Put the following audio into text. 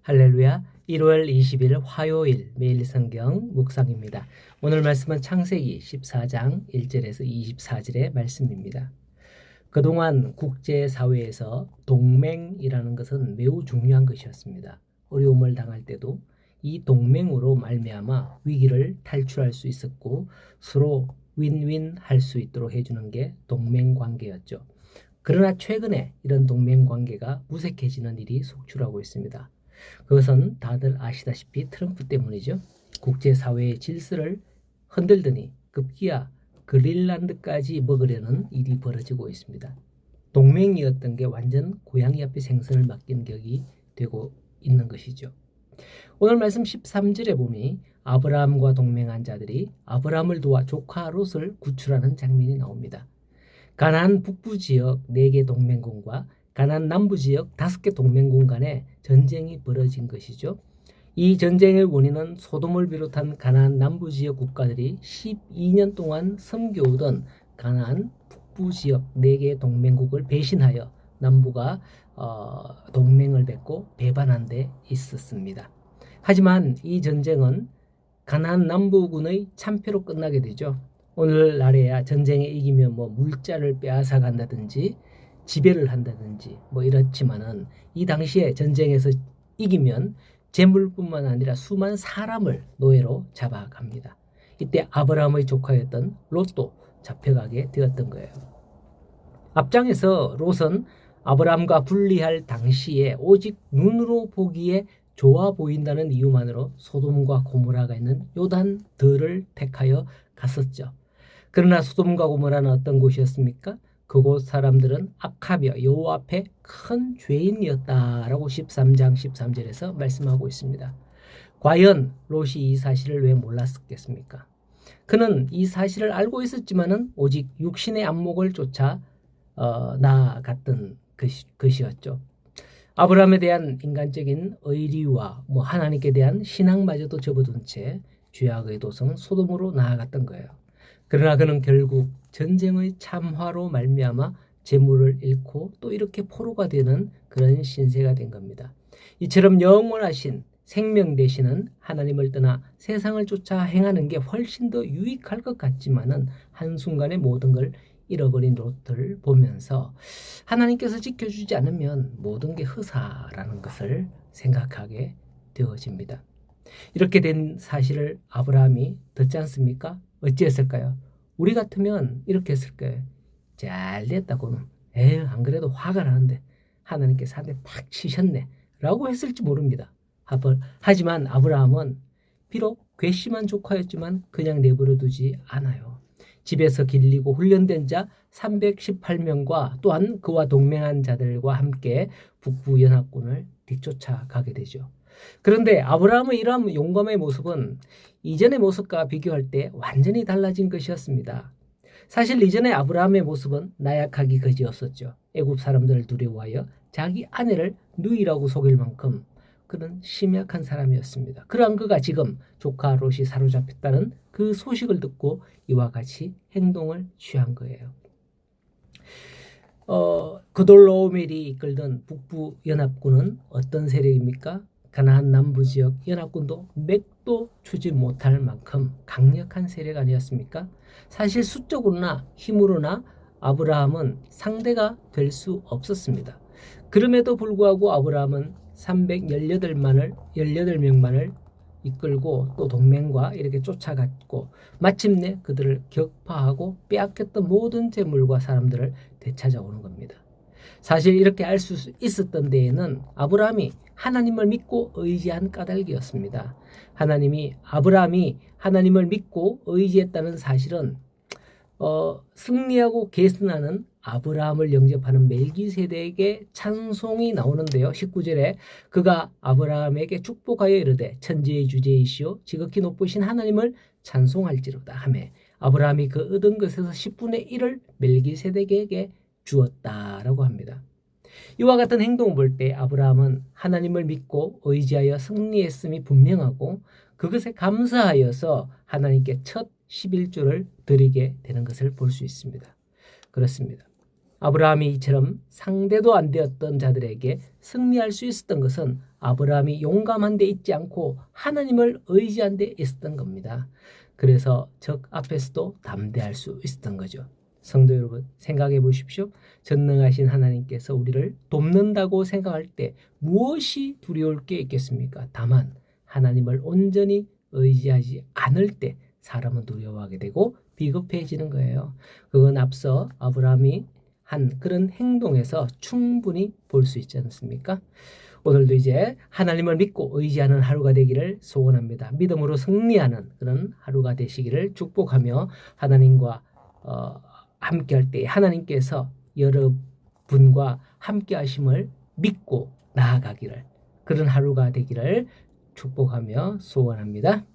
할렐루야. 1월 20일 화요일 매일 성경 묵상입니다. 오늘 말씀은 창세기 14장 1절에서 24절의 말씀입니다. 그동안 국제사회에서 동맹이라는 것은 매우 중요한 것이었습니다. 어려움을 당할 때도 이 동맹으로 말미암아 위기를 탈출할 수 있었고 서로 윈윈 할 수 있도록 해주는 게 동맹관계였죠. 그러나 최근에 이런 동맹관계가 무색해지는 일이 속출하고 있습니다. 그것은 다들 아시다시피 트럼프 때문이죠. 국제사회의 질서를 흔들더니 급기야 그린란드까지 먹으려는 일이 벌어지고 있습니다. 동맹이었던 게 완전 고양이 앞에 생선을 맡긴 격이 되고 있는 것이죠. 오늘 말씀 13절에 보니 아브라함과 동맹한 자들이 아브라함을 도와 조카 롯을 구출하는 장면이 나옵니다. 가나안 북부 지역 4개 동맹군과 가나안 남부 지역 5개 동맹군 간에 전쟁이 벌어진 것이죠. 이 전쟁의 원인은 소돔을 비롯한 가나안 남부 지역 국가들이 12년 동안 섬겨오던 가나안 북부 지역 4개 동맹국을 배신하여 남부가 동맹을 맺고 배반한 데 있었습니다. 하지만 이 전쟁은 가나안 남부군의 참패로 끝나게 되죠. 오늘날에야 전쟁에 이기면 물자를 빼앗아 간다든지 지배를 한다든지 이렇지만은 이 당시에 전쟁에서 이기면 재물뿐만 아니라 수많은 사람을 노예로 잡아갑니다. 이때 아브라함의 조카였던 롯도 잡혀가게 되었던 거예요. 앞장에서 롯은 아브라함과 분리할 당시에 오직 눈으로 보기에 좋아 보인다는 이유만으로 소돔과 고모라가 있는 요단들을 택하여 갔었죠. 그러나 소돔과 고모라는 어떤 곳이었습니까? 그곳 사람들은 악하며 여호와 앞에 큰 죄인이었다라고 13장 13절에서 말씀하고 있습니다. 과연 롯이 이 사실을 왜 몰랐겠습니까? 그는 이 사실을 알고 있었지만은 오직 육신의 안목을 쫓아 나아갔던 것이었죠. 아브라함에 대한 인간적인 의리와 하나님께 대한 신앙마저도 접어둔 채 죄악의 도성 소돔으로 나아갔던 거예요. 그러나 그는 결국 전쟁의 참화로 말미암아 재물을 잃고 또 이렇게 포로가 되는 그런 신세가 된 겁니다. 이처럼 영원하신 생명 되시는 하나님을 떠나 세상을 쫓아 행하는 게 훨씬 더 유익할 것 같지만은 한순간에 모든 걸 잃어버린 롯을 보면서 하나님께서 지켜주지 않으면 모든 게 허사라는 것을 생각하게 되어집니다. 이렇게 된 사실을 아브라함이 듣지 않습니까? 어찌했을까요? 우리 같으면 이렇게 했을 거예요. 잘 됐다고는. 안 그래도 화가 나는데 하나님께서 한 대 팍 치셨네 라고 했을지 모릅니다. 하지만 아브라함은 비록 괘씸한 조카였지만 그냥 내버려 두지 않아요. 집에서 길리고 훈련된 자 318명과 또한 그와 동맹한 자들과 함께 북부 연합군을 뒤쫓아 가게 되죠. 그런데 아브라함의 이러한 용감의 모습은 이전의 모습과 비교할 때 완전히 달라진 것이었습니다. 사실 이전의 아브라함의 모습은 나약하기 그지였었죠. 애굽 사람들을 두려워하여 자기 아내를 누이라고 속일 만큼 그는 심약한 사람이었습니다. 그러한 그가 지금 조카 롯이 사로잡혔다는 그 소식을 듣고 이와 같이 행동을 취한 거예요. 그돌로오멜이 이끌던 북부 연합군은 어떤 세력입니까? 가나안 남부 지역 연합군도 맥도 추지 못할 만큼 강력한 세력 아니었습니까? 사실 수적으로나 힘으로나 아브라함은 상대가 될 수 없었습니다. 그럼에도 불구하고 아브라함은 318명만을 이끌고 또 동맹과 이렇게 쫓아갔고 마침내 그들을 격파하고 빼앗겼던 모든 재물과 사람들을 되찾아오는 겁니다. 사실 이렇게 알 수 있었던 데에는 아브라함이 하나님을 믿고 의지한 까닭이었습니다. 아브라함이 하나님을 믿고 의지했다는 사실은 승리하고 계승하는 아브라함을 영접하는 멜기세덱의 찬송이 나오는데요. 19절에 그가 아브라함에게 축복하여 이르되 천지의 주제이시오 지극히 높으신 하나님을 찬송할지로다 하매 아브라함이 그 얻은 것에서 10분의 1을 멜기세덱에게 주었다라고 합니다. 이와 같은 행동을 볼 때 아브라함은 하나님을 믿고 의지하여 승리했음이 분명하고 그것에 감사하여서 하나님께 첫 11조를 드리게 되는 것을 볼 수 있습니다. 그렇습니다. 아브라함이 이처럼 상대도 안 되었던 자들에게 승리할 수 있었던 것은 아브라함이 용감한 데 있지 않고 하나님을 의지한 데 있었던 겁니다. 그래서 적 앞에서도 담대할 수 있었던 거죠. 성도 여러분, 생각해 보십시오. 전능하신 하나님께서 우리를 돕는다고 생각할 때 무엇이 두려울 게 있겠습니까? 다만 하나님을 온전히 의지하지 않을 때 사람은 두려워하게 되고 비겁해지는 거예요. 그건 앞서 아브라함이 한 그런 행동에서 충분히 볼 수 있지 않습니까? 오늘도 이제 하나님을 믿고 의지하는 하루가 되기를 소원합니다. 믿음으로 승리하는 그런 하루가 되시기를 축복하며 하나님과 함께할 때 하나님께서 여러분과 함께하심을 믿고 나아가기를, 그런 하루가 되기를 축복하며 소원합니다.